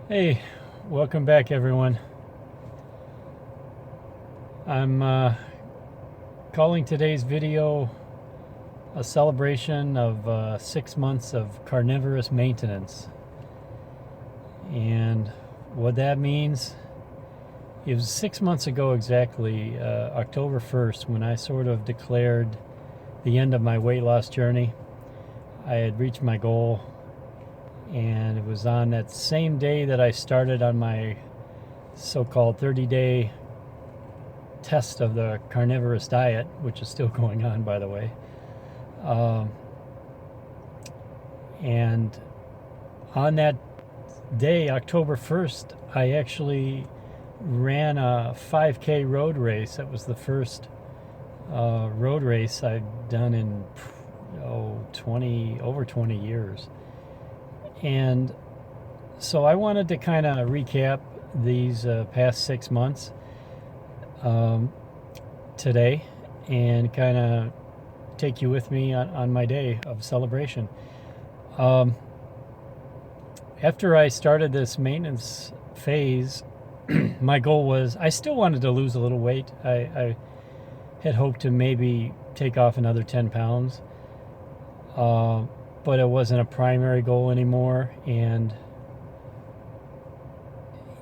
Hey, welcome back everyone. I'm calling today's video a celebration of 6 months of carnivorous maintenance. And what that means, it was 6 months ago exactly, October 1st, when I sort of declared the end of my weight loss journey. I had reached my goal, and it was on that same day that I started on my so-called 30-day test of the carnivorous diet, which is still going on, by the way. Um, and on that day, October 1st, I actually ran a 5K road race. That was the first road race I've done in over 20 years. And so I wanted to kind of recap these past 6 months today and kind of take you with me on my day of celebration. Um, After I started this maintenance phase, my goal was I still wanted to lose a little weight. I had hoped to maybe take off another 10 pounds, but it wasn't a primary goal anymore. And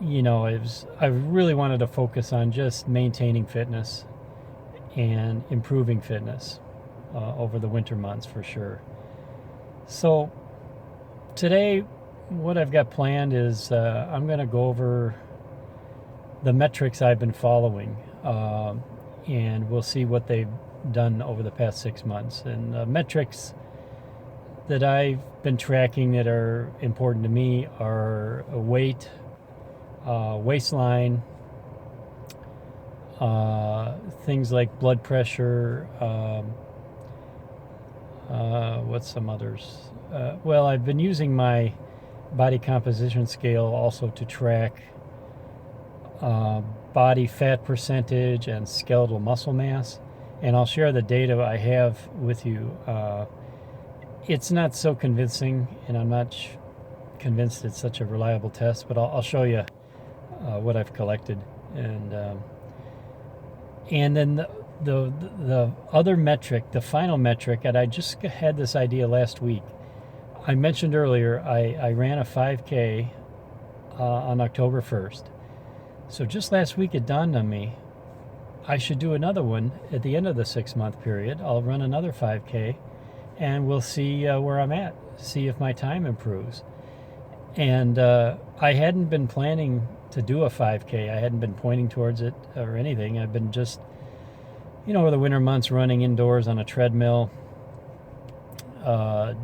I really wanted to focus on just maintaining fitness and improving fitness over the winter months for sure. So today, what I've got planned is I'm going to go over the metrics I've been following, and we'll see what they've done over the past 6 months. And metrics that I've been tracking that are important to me are weight, waistline, things like blood pressure. What's some others? Well, I've been using my body composition scale also to track body fat percentage and skeletal muscle mass. And I'll share the data I have with you. It's not so convincing, and I'm not convinced it's such a reliable test, but I'll show you what I've collected. And then the other metric, the final metric, and I just had this idea last week. I mentioned earlier I ran a 5K on October 1st. So just last week it dawned on me I should do another one at the end of the 6-month period. I'll run another 5K and we'll see where I'm at, see if my time improves. And I hadn't been planning to do a 5K. I hadn't been pointing towards it or anything. I've been just, over the winter months running indoors on a treadmill,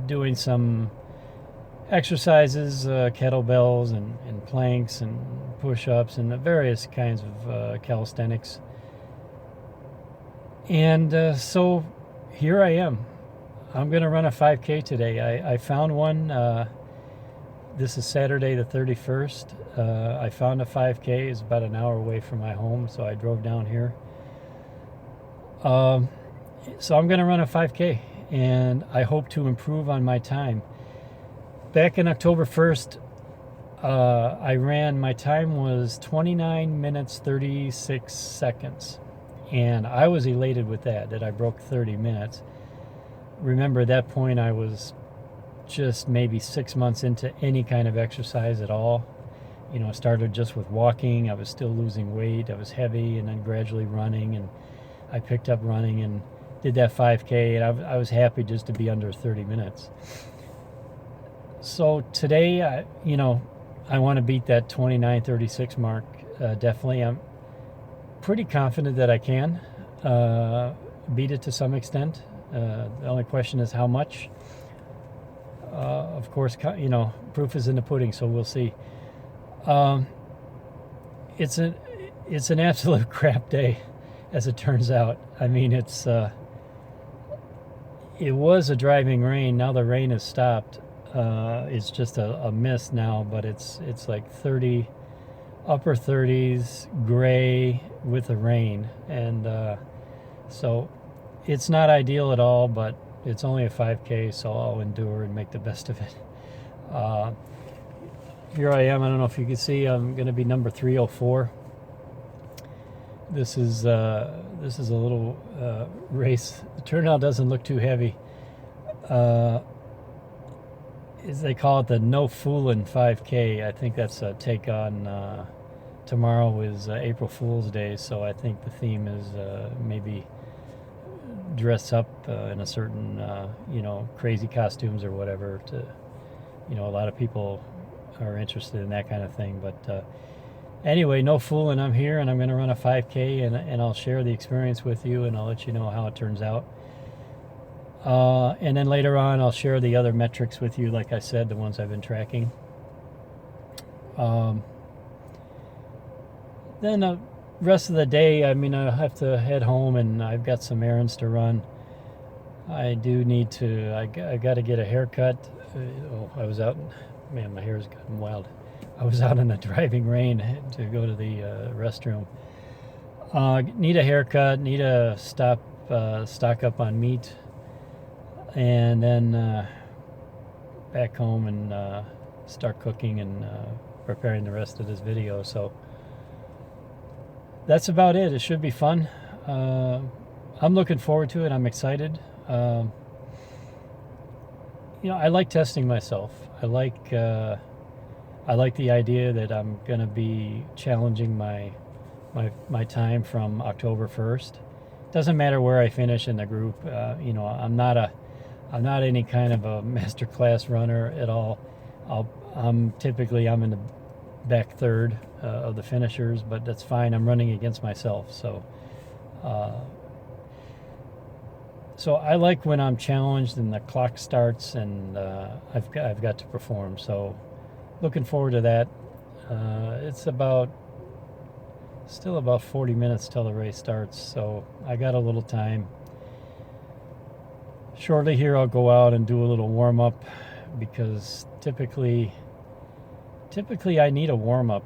doing some exercises, kettlebells and planks and push-ups and the various kinds of calisthenics. And so here I am. I'm going to run a 5K today. I found one. This is Saturday the 31st. I found a 5K. It's about an hour away from my home, so I drove down here. So I'm going to run a 5K, and I hope to improve on my time. Back in October 1st, my time was 29 minutes, 36 seconds. And I was elated with that I broke 30 minutes. Remember, at that point, I was just maybe 6 months into any kind of exercise at all. I started just with walking. I was still losing weight. I was heavy, and then gradually running. And I picked up running and did that 5K. And I was happy just to be under 30 minutes. So today, I want to beat that 29:36 mark. Definitely, I'm pretty confident that I can beat it to some extent. The only question is how much. Of course, proof is in the pudding, so we'll see. It's an absolute crap day, as it turns out. I mean, it was a driving rain. Now the rain has stopped. It's just a mist now, but it's like 30, upper 30s, gray with the rain. And so it's not ideal at all, but it's only a 5K, so I'll endure and make the best of it. here I am. I don't know if you can see. I'm going to be number 304. This is a little race. The turnout doesn't look too heavy. As they call it, the No Foolin' 5K. I think that's a take on tomorrow is April Fool's Day, so I think the theme is maybe dress up in a certain crazy costumes or whatever. To a lot of people are interested in that kind of thing, but anyway, no fooling. I'm here and I'm going to run a 5K, and I'll share the experience with you, and I'll let you know how it turns out. And then later on, I'll share the other metrics with you, like I said, the ones I've been tracking. Then the rest of the day, I mean, I'll have to head home, and I've got some errands to run. I do need to, I got to get a haircut. I was out, man, my hair's gotten wild. I was out in the driving rain to go to the restroom. Need a haircut, need to stock up on meat, and then back home and start cooking and preparing the rest of this video. So that's about it. It should be fun. I'm looking forward to it. I'm excited. I like testing myself. I like the idea that I'm going to be challenging my time from October 1st. Doesn't matter where I finish in the group. I'm not any kind of a master class runner at all. I'm in the back third of the finishers, but that's fine. I'm running against myself, so I like when I'm challenged and the clock starts and I've got to perform. So looking forward to that. It's still about 40 minutes till the race starts, so I got a little time. Shortly here, I'll go out and do a little warm up, because typically I need a warm up.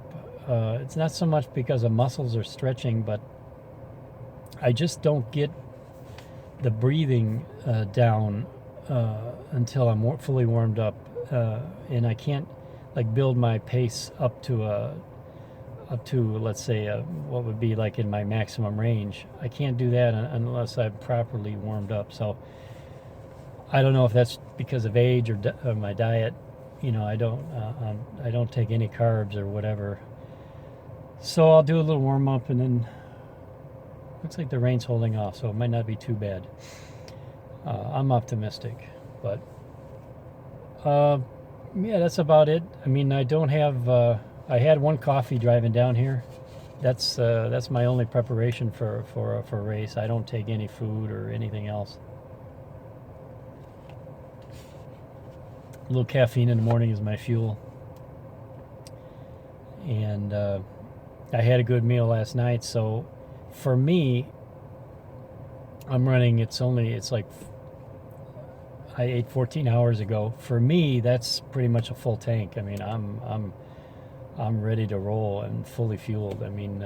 It's not so much because the muscles are stretching, but I just don't get the breathing down until I'm fully warmed up, and I can't build my pace up to let's say what would be like in my maximum range. I can't do that unless I'm properly warmed up. So I don't know if that's because of age or my diet. I don't take any carbs or whatever. So I'll do a little warm up, and then looks like the rain's holding off, so it might not be too bad. I'm optimistic, but yeah, that's about it. I mean, I don't have. I had one coffee driving down here. That's my only preparation for a race. I don't take any food or anything else. A little caffeine in the morning is my fuel. And I had a good meal last night, so for me, I'm running. It's like I ate 14 hours ago. For me, that's pretty much a full tank. I mean, I'm ready to roll and fully fueled. I mean,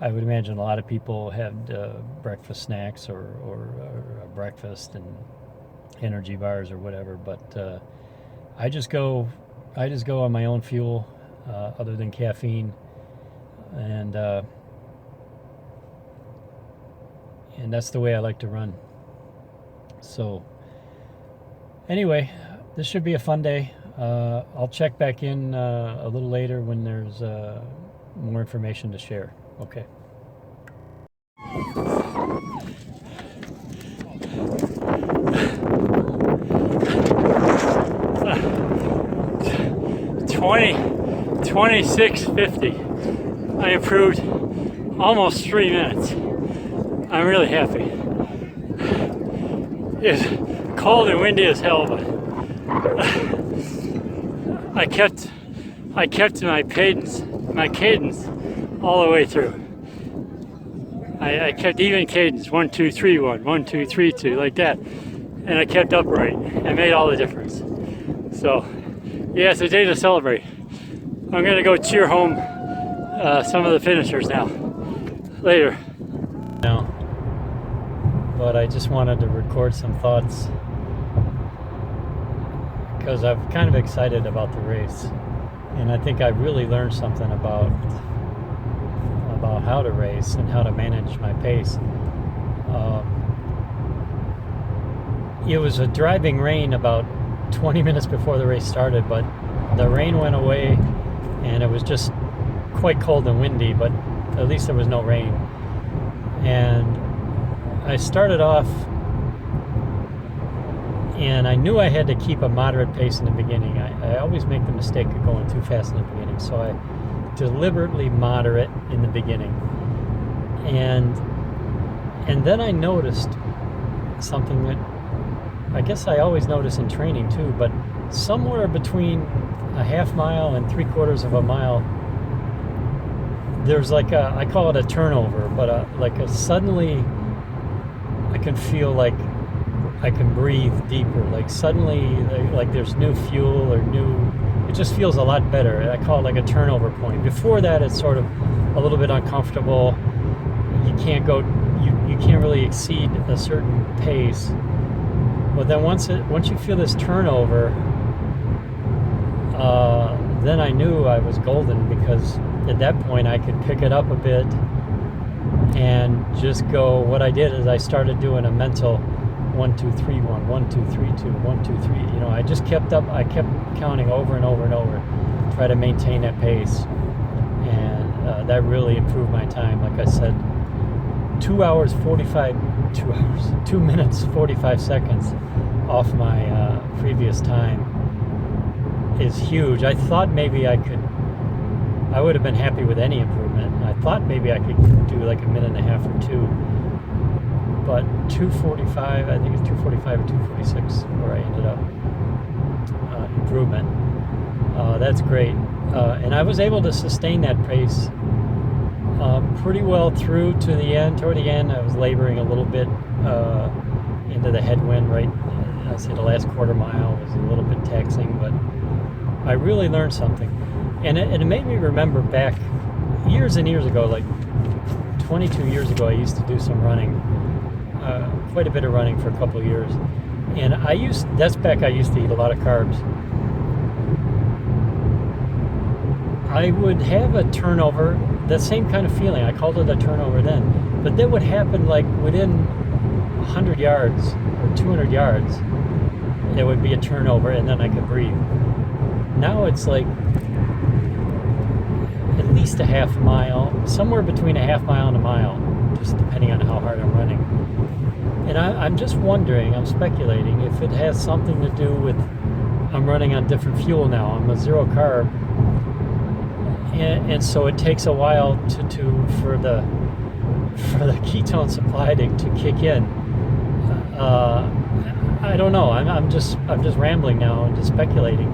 I would imagine a lot of people had breakfast snacks or a breakfast and energy bars or whatever, but I just go on my own fuel, other than caffeine, and that's the way I like to run. So anyway, this should be a fun day. I'll check back in a little later when there's more information to share. Okay. Uh, 26:50. I improved almost 3 minutes. I'm really happy. It's cold and windy as hell, but I kept my cadence all the way through. I kept even cadence, 1 2 3 1, 1 2 3 2, like that, and I kept upright. It made all the difference. So yeah, it's a day to celebrate. I'm gonna go cheer home some of the finishers now later. Now, but I just wanted to record some thoughts because I'm kind of excited about the race. And I think I really learned something about how to race and how to manage my pace. It was a driving rain about 20 minutes before the race started, but the rain went away and it was just quite cold and windy, but at least there was no rain. And I started off, and I knew I had to keep a moderate pace in the beginning. I always make the mistake of going too fast in the beginning, so I deliberately moderate in the beginning. And then I noticed something that I guess I always notice in training too, but somewhere between a half mile and 3/4 of a mile, there's like I call it a turnover, but suddenly I can feel like I can breathe deeper. Like suddenly, like there's new fuel or it just feels a lot better. I call it like a turnover point. Before that, it's sort of a little bit uncomfortable. You can't really exceed a certain pace. But then once you feel this turnover, then I knew I was golden, because at that point I could pick it up a bit and just go. What I did is I started doing a mental 1, 2, 3, 1, 1, 2, 3, 2, 1, 2, 3. I just kept up. I kept counting over and over and over, try to maintain that pace, and that really improved my time. Like I said, 2 minutes 45 seconds off my previous time is huge. I thought maybe I would have been happy with any improvement. I thought maybe I could do like a minute and a half or two, but 2:45, I think it's 2:45 or 2:46 where I ended up. Improvement. That's great. And I was able to sustain that pace pretty well through to the end. Toward the end, I was laboring a little bit into the headwind, right? I'd say the last quarter mile was a little bit taxing, but I really learned something. And it made me remember back years and years ago, like 22 years ago, I used to do some running, quite a bit of running for a couple of years. And I used to eat a lot of carbs. I would have a turnover, the same kind of feeling. I called it a turnover then. But that would happen like within 100 yards or 200 yards. There would be a turnover, and then I could breathe. Now it's like at least a half mile, somewhere between a half mile and a mile, just depending on how hard I'm running. And I'm just wondering, I'm speculating, if it has something to do with I'm running on different fuel now. I'm a zero carb. And so it takes a while for the ketone supply to kick in. I don't know. I'm just rambling now and just speculating.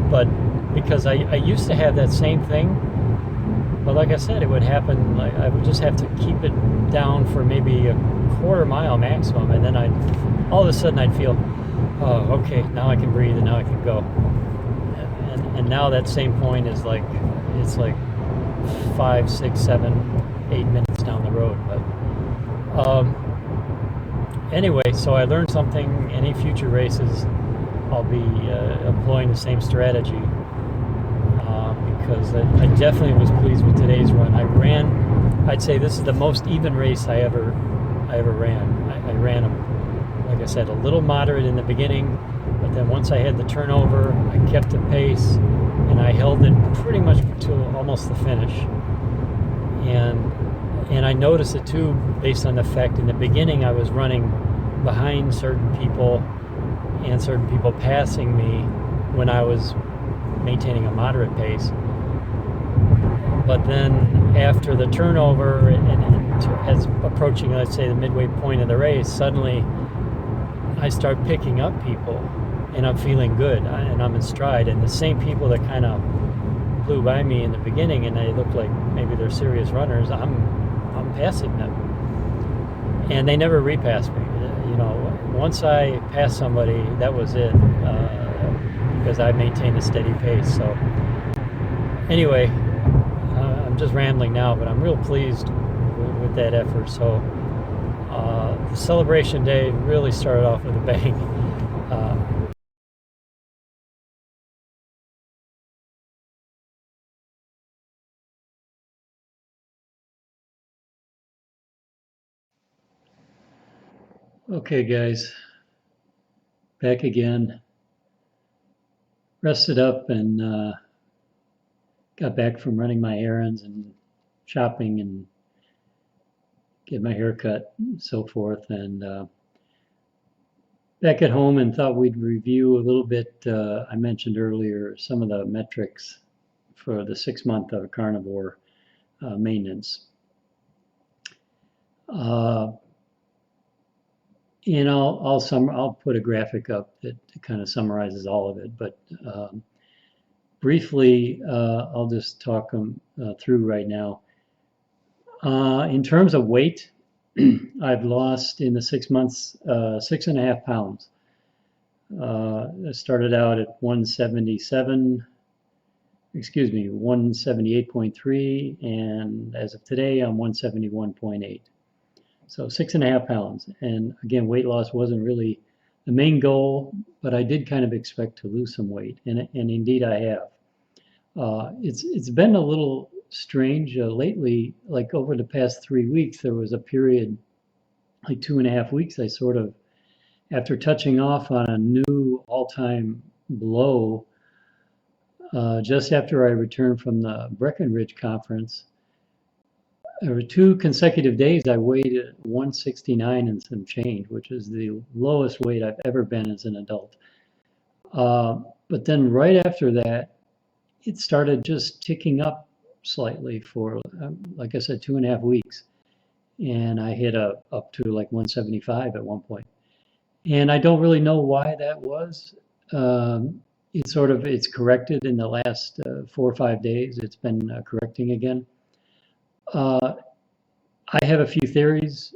But because I used to have that same thing, but like I said, it would happen. Like I would just have to keep it down for maybe a quarter mile maximum, and then all of a sudden I'd feel, oh, okay, now I can breathe and now I can go. And now that same point is like, it's like 5, 6, 7, 8 minutes down the road. But anyway, so I learned something. Any future races, I'll be employing the same strategy, because I definitely was pleased with today's run. I'd say this is the most even race I ever ran. I ran them, like I said, a little moderate in the beginning, but then once I had the turnover, I kept the pace, and I held it pretty much to almost the finish. And I noticed it too, based on the fact in the beginning I was running behind certain people, and certain people passing me when I was maintaining a moderate pace. But then after the turnover and as approaching, let's say, the midway point of the race, suddenly I start picking up people, and I'm feeling good, and I'm in stride. And the same people that kind of flew by me in the beginning, and they look like maybe they're serious runners, I'm passing them, and they never repassed me. Once I passed somebody, that was it, because I maintained a steady pace. So anyway, I'm just rambling now, but I'm real pleased with that effort. So the celebration day really started off with a bang. Okay, guys, back again. Rested up and got back from running my errands and shopping and get my hair cut and so forth. And back at home and thought we'd review a little bit. I mentioned earlier some of the metrics for the 6 month of carnivore maintenance. Uh, and I'll put a graphic up that kind of summarizes all of it. But briefly, I'll just talk them through right now. In terms of weight, I've lost in the 6 months 6.5 pounds. I started out at 178.3, and as of today, I'm 171.8. So 6.5 pounds. And again, weight loss wasn't really the main goal, but I did kind of expect to lose some weight, and indeed I have. It's been a little strange lately. Like over the past 3 weeks, there was a period, like 2.5 weeks, I sort of, after touching off on a new all-time low, just after I returned from the Breckenridge conference, there were 2 consecutive days I weighed at 169 and some change, which is the lowest weight I've ever been as an adult. But then right after that, it started just ticking up slightly for, like I said, 2.5 weeks. And I hit up to like 175 at one point. And I don't really know why that was. It's corrected in the last 4 or 5 days. It's been correcting again. Uh, I have a few theories.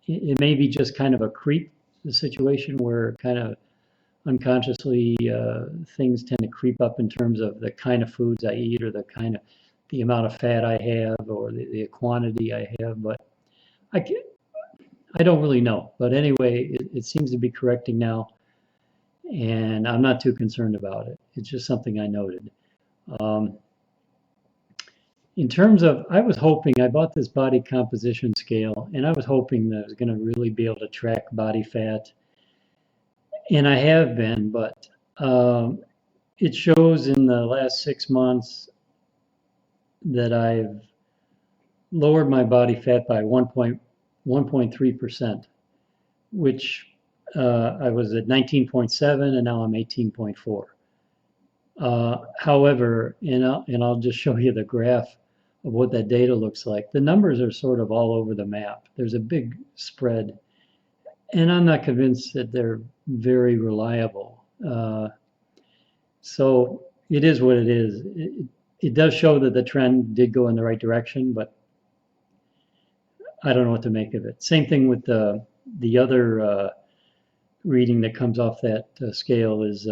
It may be just kind of a creep situation where kind of unconsciously things tend to creep up in terms of the kind of foods I eat or the amount of fat I have or the quantity I have. But I, I don't really know. But anyway, it seems to be correcting now, and I'm not too concerned about it. It's just something I noted. Um, in terms of, I bought this body composition scale, and I was hoping that I was going to really be able to track body fat, and I have been, but it shows in the last 6 months that I've lowered my body fat by 1.3%, which I was at 19.7 and now I'm 18.4. However, and I'll just show you the graph of what that data looks like. The numbers are sort of all over the map. There's a big spread, and I'm not convinced that they're very reliable. So it is what it is. It does show that the trend did go in the right direction, but I don't know what to make of it. Same thing with the other reading that comes off that scale is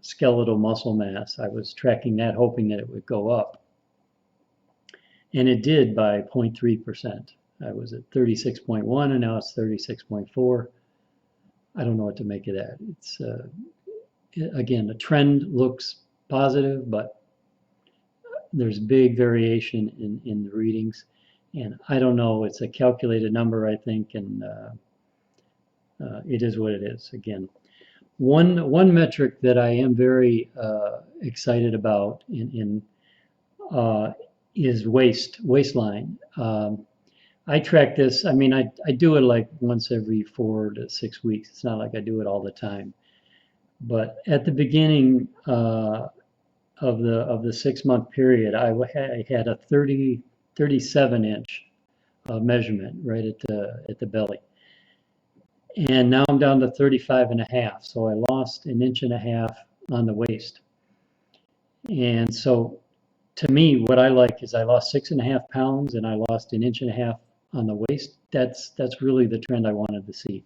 skeletal muscle mass. I was tracking that, hoping that it would go up, and it did by 0.3%. I was at 36.1, and now it's 36.4. I don't know what to make of that. It's again, the trend looks positive, but there's big variation in the readings, and I don't know. It's a calculated number, I think, and it is what it is. Again, one metric that I am very excited about is waistline. I track this. I mean, I do it like once every 4 to 6 weeks. It's not like I do it all the time. But at the beginning of the 6 month period, I had a 37-inch measurement right at the belly, and now I'm down to 35.5. So I lost an inch and a half on the waist. And so to me, what I like is I lost 6.5 pounds and I lost an inch and a half on the waist. That's really the trend I wanted to see,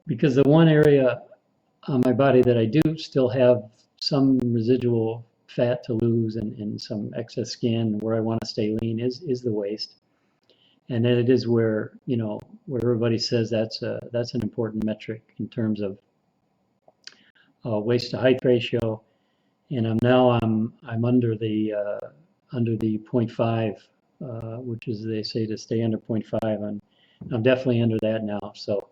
because the one area on my body that I do still have some residual fat to lose and some excess skin where I want to stay lean is the waist. And then it is where, where everybody says that's an important metric in terms of waist to height ratio. And I'm under the 0.5, which is, they say, to stay under 0.5, and I'm definitely under that now. So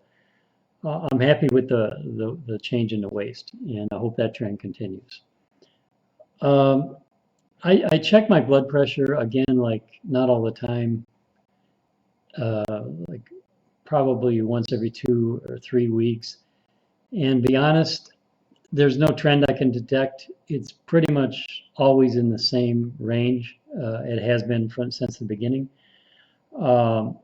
I'm happy with the change in the waist, and I hope that trend continues. Um, I check my blood pressure again, like not all the time, like probably once every 2 or 3 weeks. And be honest, there's no trend I can detect. It's pretty much always in the same range. It has been since the beginning. Um,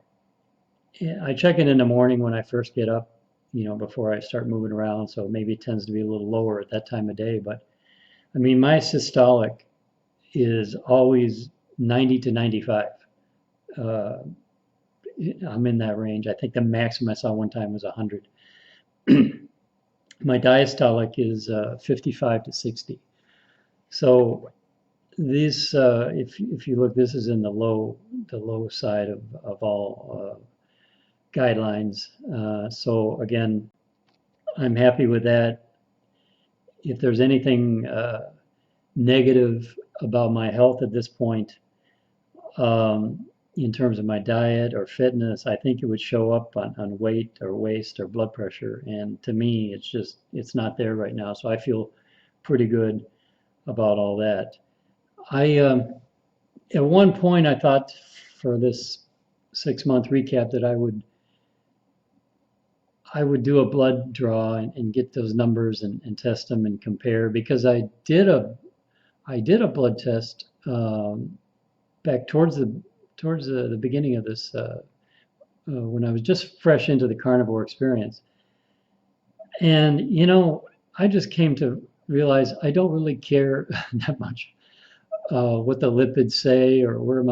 I check it in the morning when I first get up, before I start moving around. So maybe it tends to be a little lower at that time of day. But I mean, my systolic is always 90 to 95. Uh, I'm in that range. I think the maximum I saw one time was 100. My diastolic is 55 to 60. So these, if you look, this is in the low side of all guidelines. So again, I'm happy with that. If there's anything negative about my health at this point, um, in terms of my diet or fitness, I think it would show up on weight or waist or blood pressure. And to me, it's not there right now. So I feel pretty good about all that. I At one point I thought for this 6 month recap that I would do a blood draw and get those numbers and test them and compare, because I did a blood test back towards the beginning of this, when I was just fresh into the carnivore experience. And I just came to realize I don't really care that much what the lipids say, or where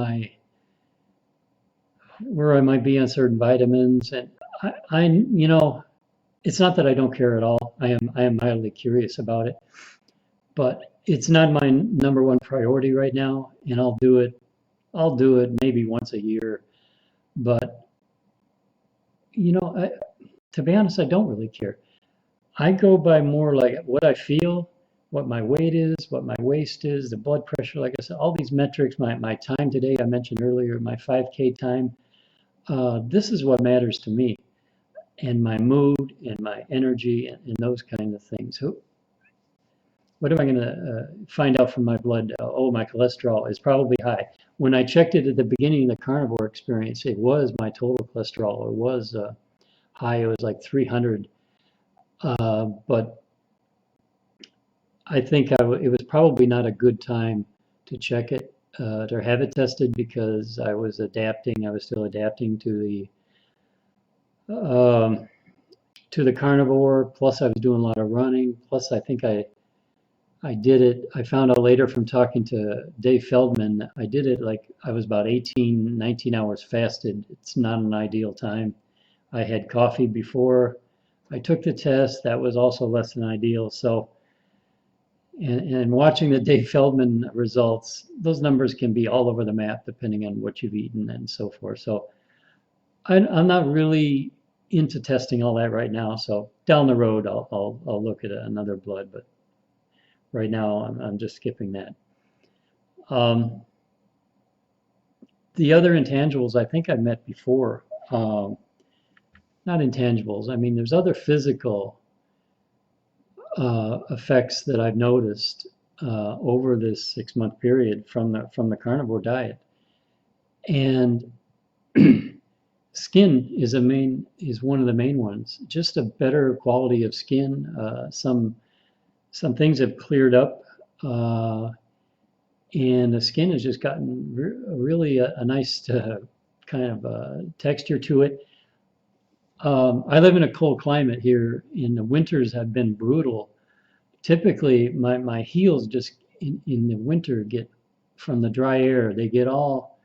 I might be on certain vitamins. And it's not that I don't care at all. I am mildly curious about it, but it's not my number one priority right now. And I'll do it maybe once a year. But you know, I, to be honest, I don't really care. I go by more like what I feel, what my weight is, what my waist is, the blood pressure. Like I said, all these metrics. My time today, I mentioned earlier, my 5K time. This is what matters to me, and my mood and my energy and those kind of things. So what am I going to find out from my blood? Oh, my cholesterol is probably high. When I checked it at the beginning of the carnivore experience, it was my total cholesterol. It was high. It was like 300. But I think it was probably not a good time to check it, to have it tested, because I was adapting. I was still adapting um, to the carnivore. Plus, I was doing a lot of running. Plus, I think I did it. I found out later from talking to Dave Feldman, I did it like I was about 18, 19 hours fasted. It's not an ideal time. I had coffee before I took the test. That was also less than ideal. So, and watching the Dave Feldman results, those numbers can be all over the map depending on what you've eaten and so forth. So I'm not really into testing all that right now. So down the road, I'll look at another blood, but right now I'm just skipping that. Um, the other intangibles I think I've met before. Not intangibles. I mean, there's other physical effects that I've noticed over this 6 month period from the carnivore diet. And skin is one of the main ones. Just a better quality of skin. Some things have cleared up, and the skin has just gotten really a nice kind of texture to it. I live in a cold climate here, and the winters have been brutal. Typically, my heels just in the winter get, from the dry air, they get all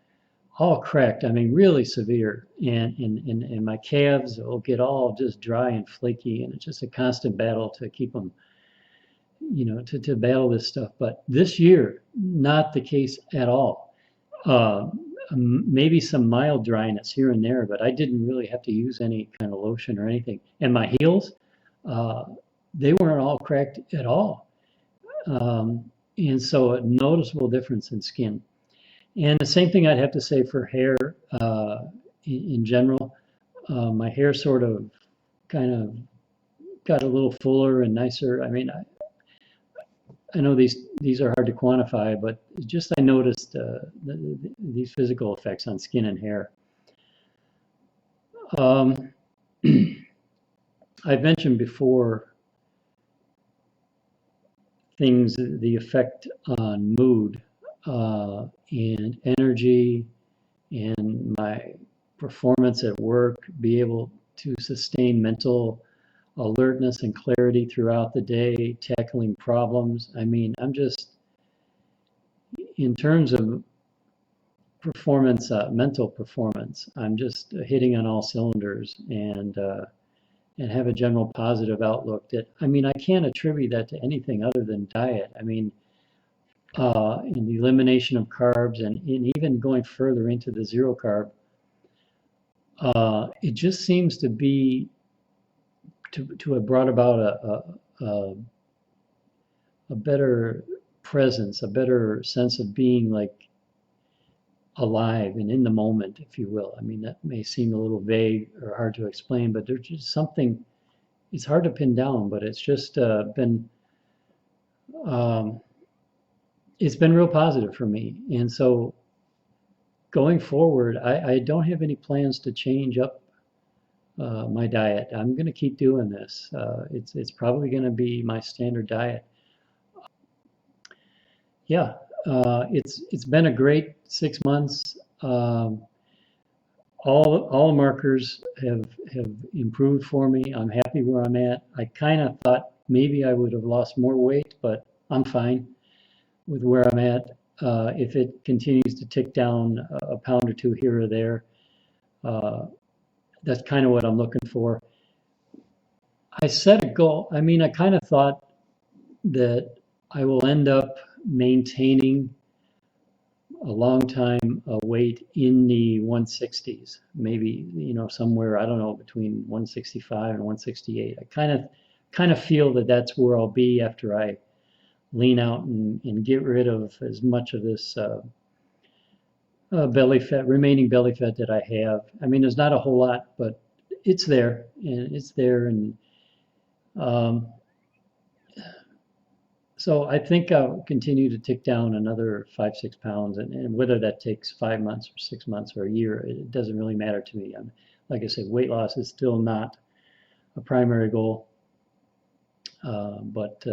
cracked. I mean, really severe. And my calves will get all just dry and flaky, and it's just a constant battle to keep them, to battle this stuff. But this year, not the case at all. Uh, Maybe some mild dryness here and there, but I didn't really have to use any kind of lotion or anything. And my heels, uh, they weren't all cracked at all. And so a noticeable difference in skin. And the same thing I'd have to say for hair in general. My hair sort of kind of got a little fuller and nicer. I mean, I know these are hard to quantify, but just I noticed these physical effects on skin and hair. Um, I've mentioned before the effect on mood and energy and my performance at work, be able to sustain mental alertness and clarity throughout the day, tackling problems. I mean, I'm just, in terms of performance, mental performance, I'm just hitting on all cylinders and have a general positive outlook that, I mean, I can't attribute that to anything other than diet. I mean, in the elimination of carbs and in even going further into the zero carb, it just seems to be to have brought about a better presence, a better sense of being like alive and in the moment, if you will. I mean, that may seem a little vague or hard to explain, but there's just something, it's hard to pin down, but it's just um, it's been real positive for me. And so going forward, I don't have any plans to change up my diet. I'm going to keep doing this. It's probably going to be my standard diet. Yeah, it's been a great 6 months. All markers have improved for me. I'm happy where I'm at. I kind of thought maybe I would have lost more weight, but I'm fine with where I'm at. If it continues to tick down a pound or two here or there, that's kind of what I'm looking for. I set a goal. I mean, I kind of thought that I will end up maintaining a long time weight in the 160s, maybe, somewhere, I don't know, between 165 and 168. I kind of feel that that's where I'll be after I lean out and get rid of as much of this belly fat, remaining belly fat that I have. I mean, there's not a whole lot, but it's there, and um, so I think I'll continue to tick down another 5, 6 pounds, and whether that takes 5 months or 6 months or a year, it doesn't really matter to me. Like I said, weight loss is still not a primary goal, but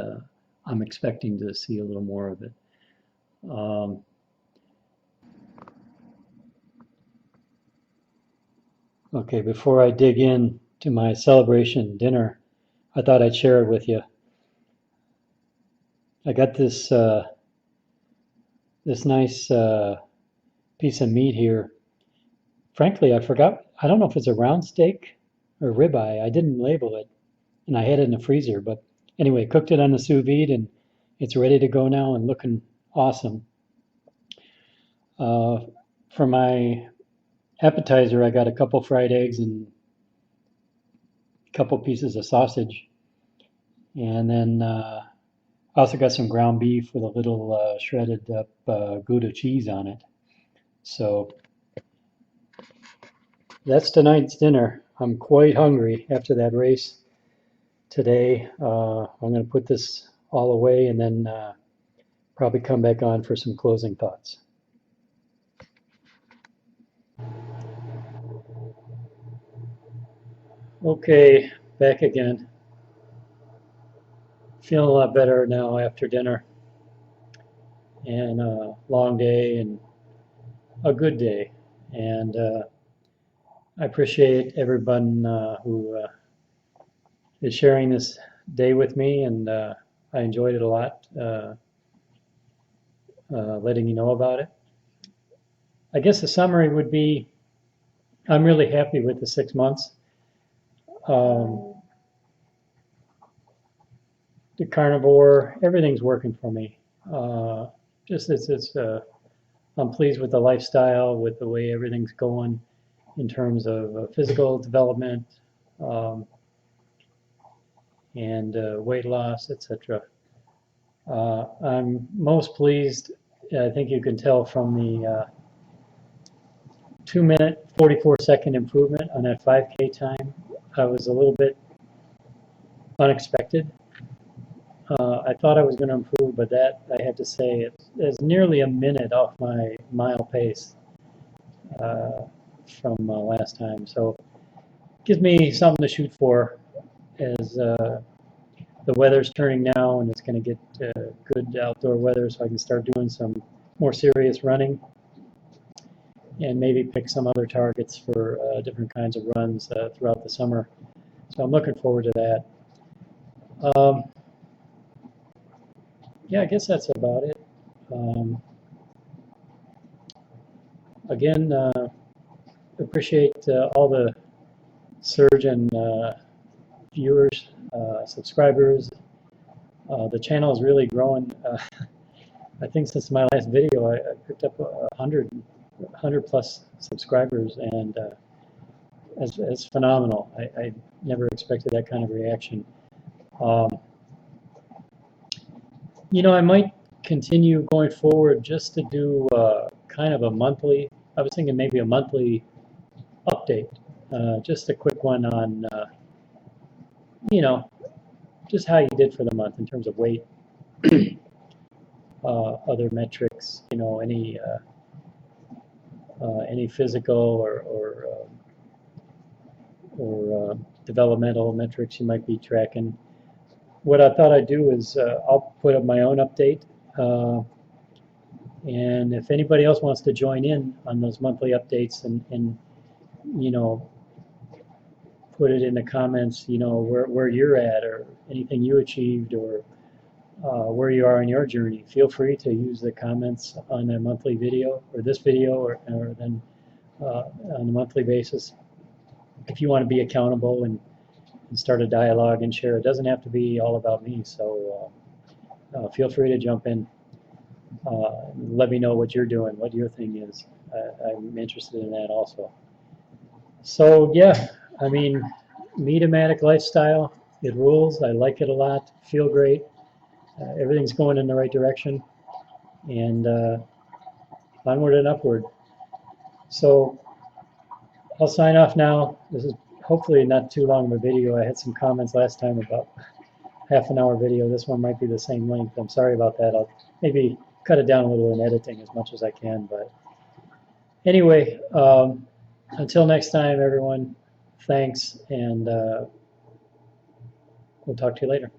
I'm expecting to see a little more of it. Okay, before I dig in to my celebration dinner, I thought I'd share it with you. I got this nice piece of meat here. Frankly, I forgot. I don't know if it's a round steak or ribeye. I didn't label it, and I had it in the freezer. But anyway, cooked it on the sous vide, and it's ready to go now and looking awesome. For my appetizer, I got a couple fried eggs and a couple pieces of sausage, and then I also got some ground beef with a little shredded up Gouda cheese on it. So that's tonight's dinner. I'm quite hungry after that race today. I'm going to put this all away and then probably come back on for some closing thoughts. Okay, back again. Feeling a lot better now after dinner, and a long day and a good day. And I appreciate everyone who is sharing this day with me, and I enjoyed it a lot, letting you know about it. I guess the summary would be I'm really happy with the 6 months. The carnivore, everything's working for me. Just I'm pleased with the lifestyle, with the way everything's going in terms of physical development and weight loss, etc. I'm most pleased. I think you can tell from the 2-minute, 44-second improvement on that 5K time. I was a little bit unexpected. I thought I was going to improve, but that, I have to say, it's nearly a minute off my mile pace uh, from last time. So it gives me something to shoot for as the weather's turning now, and it's going to get good outdoor weather, so I can start doing some more serious running and maybe pick some other targets for different kinds of runs throughout the summer. So I'm looking forward to that. Yeah, I guess that's about it. Again, appreciate all the surge in viewers, subscribers. The channel is really growing. I think since my last video, I picked up 100 plus subscribers, and it's phenomenal. I never expected that kind of reaction. You know, I might continue going forward just to do kind of a monthly, I was thinking maybe a monthly update, just a quick one on, you know, just how you did for the month in terms of weight, other metrics, you know, any physical or developmental metrics you might be tracking. What I thought I'd do is I'll put up my own update, and if anybody else wants to join in on those monthly updates and you know, put it in the comments, you know, where you're at or anything you achieved or where you are in your journey, feel free to use the comments on a monthly video or this video or then on a monthly basis. If you want to be accountable and start a dialogue and share, it doesn't have to be all about me. So feel free to jump in. Let me know what you're doing, what your thing is. I'm interested in that also. So yeah, I mean, Meat-O-Matic lifestyle, it rules. I like it a lot. Feel great. Everything's going in the right direction, and onward and upward. So I'll sign off now. This is hopefully not too long of a video. I had some comments last time about half-an-hour video. This one might be the same length. I'm sorry about that. I'll maybe cut it down a little in editing as much as I can. But anyway, until next time, everyone, thanks, and we'll talk to you later.